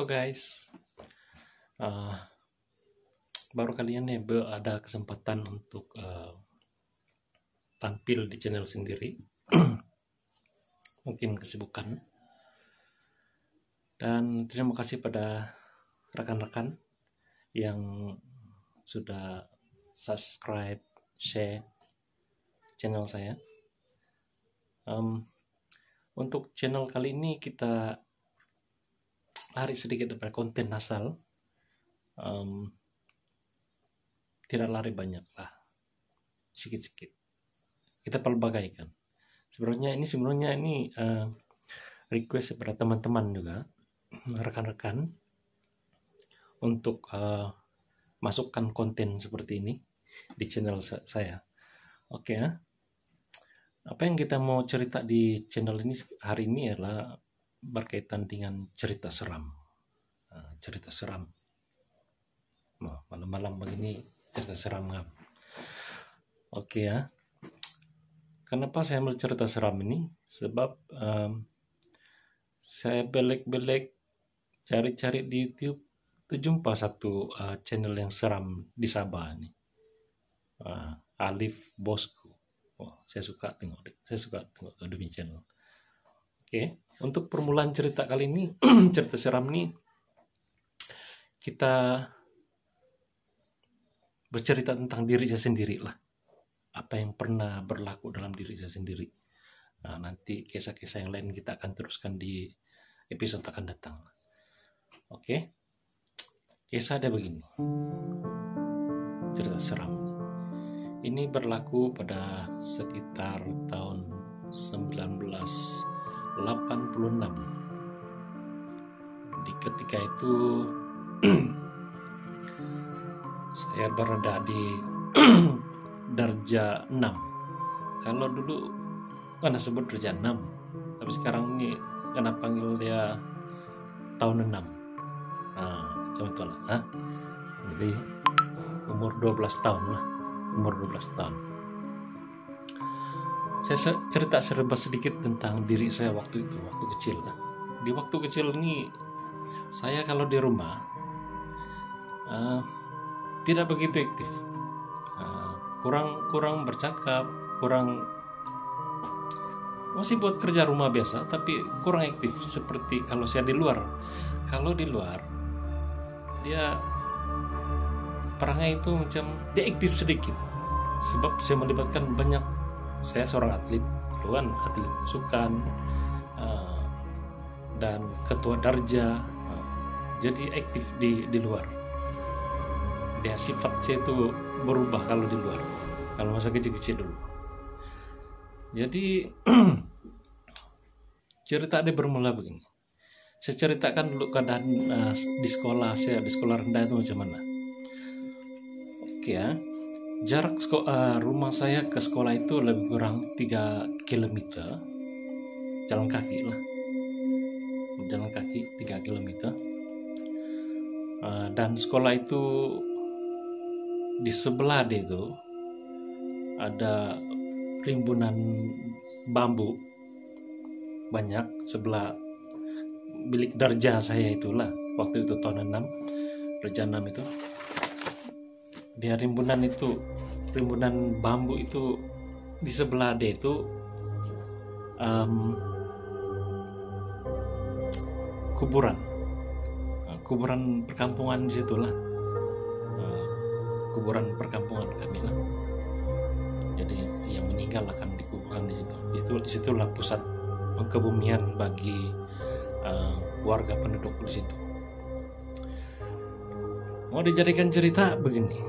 guys. Uh, Baru kali ini ada kesempatan untuk tampil di channel sendiri. Mungkin kesibukan. Dan terima kasih pada rekan-rekan yang sudah subscribe, share channel saya. Untuk channel kali ini kita lari sedikit dari konten asal, tidak lari banyak lah, sedikit-sedikit kita pelbagaikan. Sebenarnya ini request kepada teman-teman juga, rekan-rekan, untuk masukkan konten seperti ini di channel saya. Oke, apa yang kita mau cerita di channel ini hari ini adalah berkaitan dengan cerita seram. Cerita seram. Malam-malam begini cerita seram kan? Oke ya. Kenapa saya ambil cerita seram ini? Sebab saya belek-belek cari-cari di YouTube, terjumpa satu channel yang seram di Sabah nih. Alif Bosku. Saya suka tengok demi channel. Oke, untuk permulaan cerita kali ini, cerita seram ini, kita bercerita tentang diri saya sendiri lah. Apa yang pernah berlaku dalam diri saya sendiri. Nanti kisah-kisah yang lain kita akan teruskan di episode akan datang. Oke, kisah ada begini. Cerita seram. Ini berlaku pada sekitar tahun 1986. Di ketika itu saya berada di darjah 6. Kalau dulu karena sebut darjah 6, tapi sekarang ini karena panggil dia tahun 6. Macam itu lah. Jadi umur 12 tahun lah. Umur 12 tahun. Saya cerita sedikit tentang diri saya waktu itu, waktu kecil. Di waktu kecil ini, saya kalau di rumah tidak begitu aktif, kurang bercakap, masih buat kerja rumah biasa, tapi kurang aktif seperti kalau saya di luar. Kalau di luar, dia perangai itu macam dia aktif sedikit, sebab saya melibatkan banyak. Saya seorang atlet, atlet sukan, dan ketua darja, jadi aktif di luar. Dia sifat saya itu berubah kalau di luar, kalau masa kecil-kecil dulu. Jadi cerita dia bermula begini. Saya ceritakan dulu keadaan di sekolah saya, di sekolah rendah itu macam mana. Oke ya. Jarak rumah saya ke sekolah itu lebih kurang 3 km. Jalan kaki lah. Jalan kaki 3 km. Dan sekolah itu di sebelah dia itu ada rimbunan bambu banyak sebelah bilik darjah saya itulah. Waktu itu tahun 6, darjah 6 itu. Dia rimbunan bambu itu di sebelah dia itu kuburan perkampungan di situlah, kuburan perkampungan kami lah. Jadi yang meninggal akan dikuburkan di situ. Disitulah pusat kebumian bagi warga penduduk di situ. Mau dijadikan cerita begini.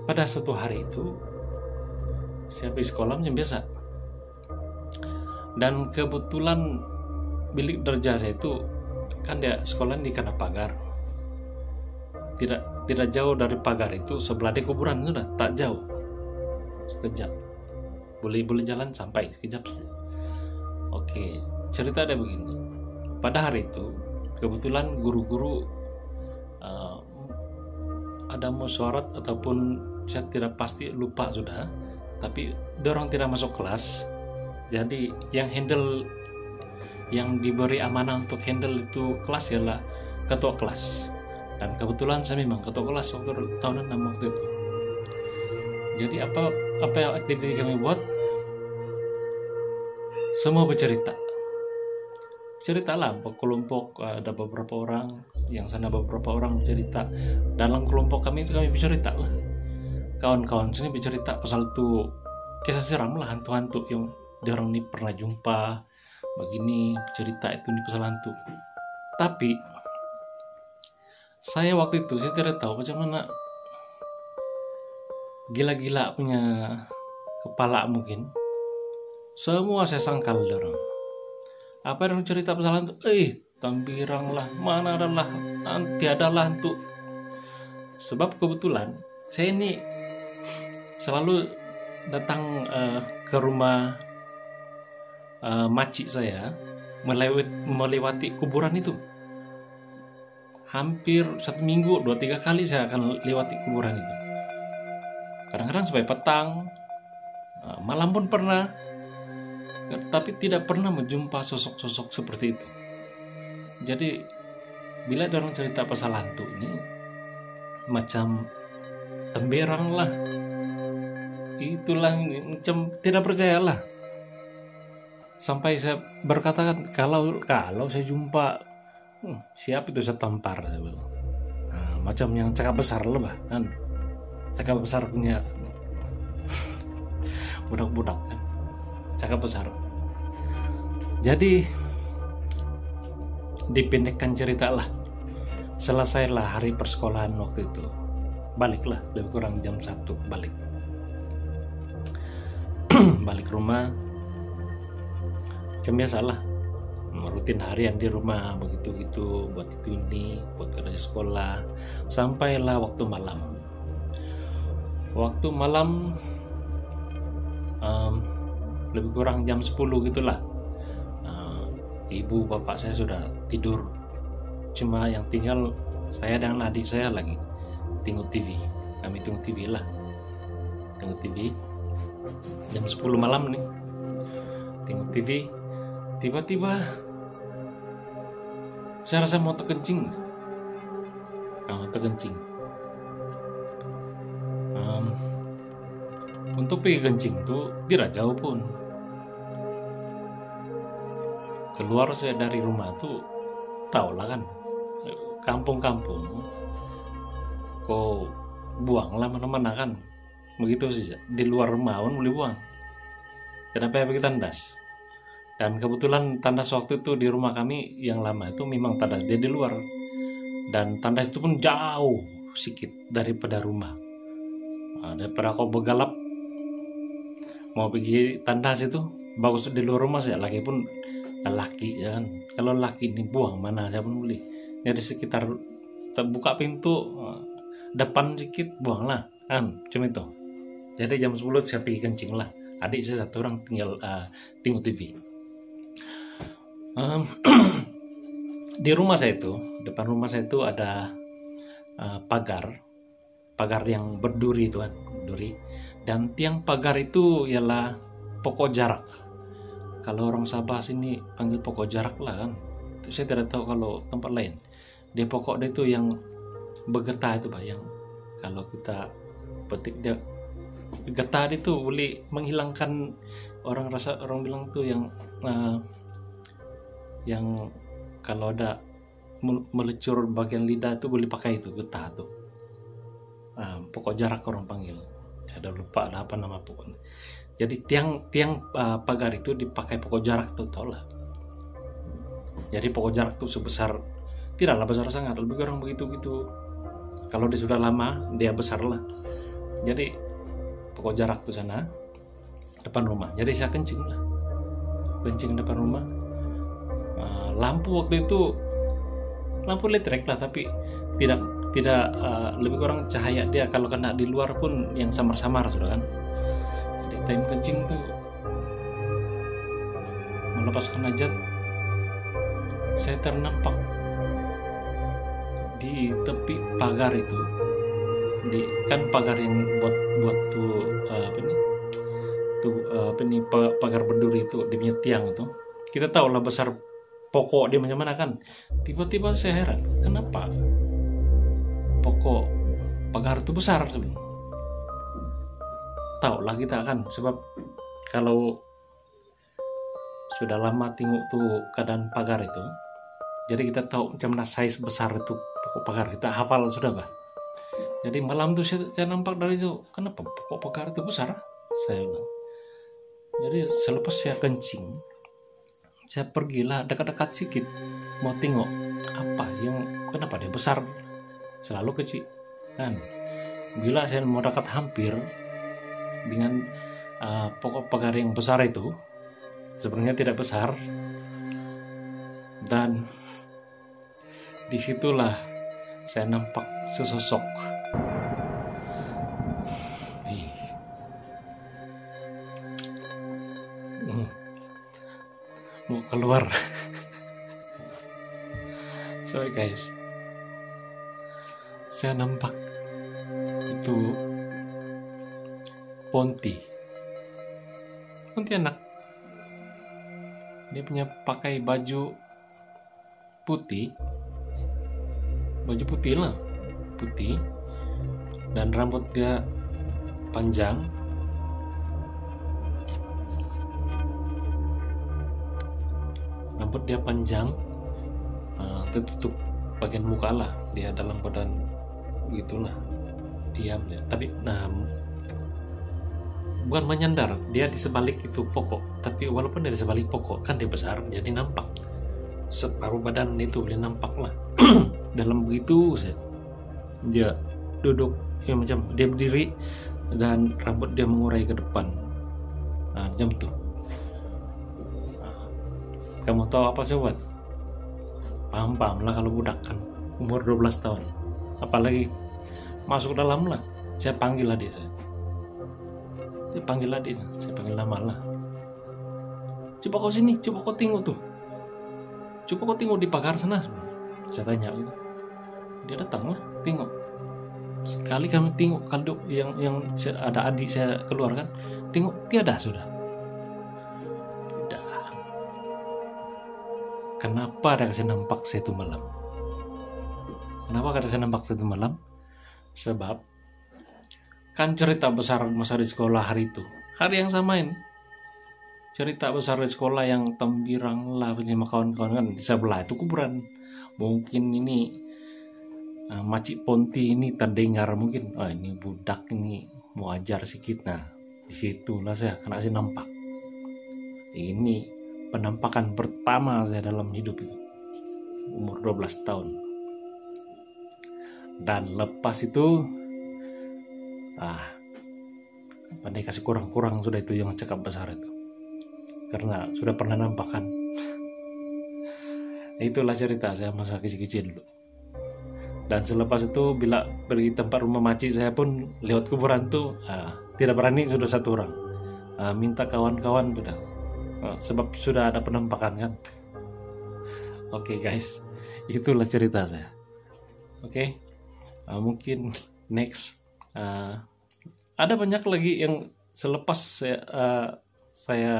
Pada suatu hari itu saya pergi sekolah macam biasa, dan kebetulan bilik darjah saya itu kan dia sekolah di kena pagar, tidak jauh dari pagar itu sebelah dia kuburan, sudah tak jauh, sekejap boleh jalan sampai sekejap. Oke, cerita ada begini. Pada hari itu kebetulan guru-guru ada musyawarah ataupun saya tidak pasti, lupa sudah, tapi dorong tidak masuk kelas. Jadi yang diberi amanah untuk handle itu kelas ialah ketua kelas, dan kebetulan saya memang ketua kelas waktu tahun 6 waktu itu. Jadi apa yang aktiviti kami buat, semua bercerita lah, kelompok ada beberapa orang, yang sana beberapa orang bercerita. Dalam kelompok kami itu kami bercerita lah, kawan-kawan sini bercerita pasal itu kisah seram lah, hantu-hantu yang dia orang ini pernah jumpa begini, cerita itu di pasal hantu. Tapi saya waktu itu saya tidak tahu macam mana, gila-gila punya kepala mungkin, semua saya sangkal orang. Apa yang cerita pasal hantu? Tambirang lah, mana adalah tiada lah hantu. Sebab kebetulan saya ini selalu datang ke rumah makcik saya, melewati kuburan itu. Hampir 1 minggu 2-3 kali saya akan lewati kuburan itu. Kadang-kadang sampai petang, malam pun pernah, tapi tidak pernah menjumpa sosok-sosok seperti itu. Jadi bila ada orang cerita pasal hantu ini macam temberang lah, itulah macam tidak percayalah. Sampai saya berkatakan kalau saya jumpa siap itu saya tampar, saya bilang. Macam yang cakap besar lah kan, cakap besar punya budak-budak kan, cakap besar. Jadi dipendekkan cerita lah, selesailah hari persekolahan waktu itu, baliklah lebih kurang jam 1 balik rumah. Macam biasalah, rutin harian di rumah begitu-gitu, buat itu ini, buat kerja sekolah, sampailah waktu malam lebih kurang jam 10 gitulah. Ibu bapak saya sudah tidur, cuma yang tinggal saya dan adik saya lagi tengok TV. Kami tengok TV lah, tengok TV jam 10 malam nih, tengok TV. Tiba-tiba saya rasa mau terkencing. Untuk pergi kencing tuh tidak jauh pun. Keluar saya dari rumah tuh, tau lah kan, kampung-kampung, kok buanglah mana-mana kan, begitu saja. Di luar rumah pun boleh buang. Kenapa pergi tandas? Dan kebetulan tandas waktu itu di rumah kami yang lama itu memang tandas dia di luar, dan tandas itu pun jauh sedikit daripada rumah. Daripada kau begalap mau pergi tandas itu, bagus di luar rumah saja. Lagi pun laki ya kan, kalau laki ini buang mana saya pun boleh. Jadi sekitar terbuka pintu depan sedikit, buanglah kan, cuma itu. Jadi jam 10 saya pergi kencing lah. Adik saya satu orang tinggal tengok TV. Di rumah saya itu, depan rumah saya itu ada pagar yang berduri itu kan, berduri. Dan tiang pagar itu ialah pokok jarak. Kalau orang Sabah sini panggil pokok jarak lah kan. Saya tidak tahu kalau tempat lain. Dia pokok dia itu yang bergetah itu Pak, yang kalau kita petik dia getah itu boleh menghilangkan, orang bilang tuh yang kalau ada melecur bagian lidah itu boleh pakai itu getah tuh. Pokok jarak orang panggil. Saya udah lupa ada apa nama pokoknya. Jadi tiang pagar itu dipakai pokok jarak tuh, tau lah. Jadi pokok jarak tuh sebesar, tidaklah besar sangat, lebih kurang begitu. Kalau dia sudah lama dia besar lah. Jadi pokok jarak tuh sana depan rumah. Jadi saya kencing depan rumah. Lampu waktu itu lampu listrik lah, tapi tidak lebih kurang cahaya dia kalau kena di luar pun yang samar-samar sudah kan. Jadi time kencing tuh melepaskan hajat, saya ternampak di tepi pagar itu, kan pagar yang buat tuh pagar berduri itu, dia punya tiang itu. Kita tahu lah besar pokok dia macam mana kan. Tiba-tiba saya heran, kenapa pokok pagar itu besar sebenarnya. Tahu lah kita kan, sebab kalau sudah lama tengok tuh keadaan pagar itu, jadi kita tahu macam mana size besar itu pokok pagar, kita hafal sudah bah. Jadi malam tuh saya nampak dari itu, kenapa pokok pagar itu besar, saya bilang. Jadi selepas saya kencing, saya pergilah dekat-dekat sedikit mau tengok apa yang kenapa dia besar, selalu kecil kan. Bila saya mau dekat hampir dengan pokok pagar yang besar itu, sebenarnya tidak besar, dan disitulah saya nampak sesosok mau keluar. Sorry guys, saya nampak itu Pontianak. Dia punya pakai baju putih lah, putih, dan rambut dia panjang. Tertutup bagian muka lah, dia dalam badan gitulah, diam ya. Tapi bukan menyandar, dia di sebalik itu pokok, tapi walaupun dia di sebalik pokok kan dia besar, jadi nampak separuh badan itu dia nampak lah. Dalam begitu dia duduk ya, macam dia berdiri dan rambut dia mengurai ke depan, jam tuh. Kamu tahu apa sobat? Paham lah kalau budak kan, umur 12 tahun, apalagi masuk dalam lah. Saya panggil lah dia, saya panggil nama lah. Coba kau sini, coba kau tengok tuh, coba kau tengok di pagar sana. Saya tanya gitu, dia datang lah, tengok. Sekali kami tengok, kalau yang ada adik saya keluar kan, tengok tiada sudah. Kenapa ada saya nampak satu malam? Kenapa ada saya nampak satu malam? Sebab kan cerita besar masa di sekolah hari itu, hari yang samain. Cerita besar di sekolah yang tambirang lah sama kawan-kawan kan di sebelah itu kuburan. Mungkin ini Makcik Ponti ini terdengar mungkin, ini budak ini mau ajar sedikit. Nah, disitulah saya nampak. Ini penampakan pertama saya dalam hidup itu, umur 12 tahun. Dan lepas itu pandai kasih kurang-kurang sudah itu yang cakap besar itu, karena sudah pernah nampakan. Itulah cerita saya masa kecil-kecil dulu. Dan selepas itu bila pergi tempat rumah makcik saya pun lewat kuburan tuh tidak berani sudah satu orang, minta kawan-kawan sudah, sebab sudah ada penampakan kan. Oke guys, itulah cerita saya. Oke, mungkin next ada banyak lagi yang selepas saya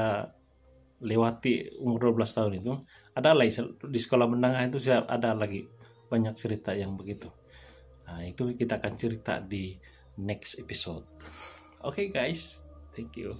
lewati umur 12 tahun itu. Ada lagi di sekolah menengah itu ada lagi banyak cerita yang begitu. Itu kita akan cerita di next episode. Oke guys, thank you.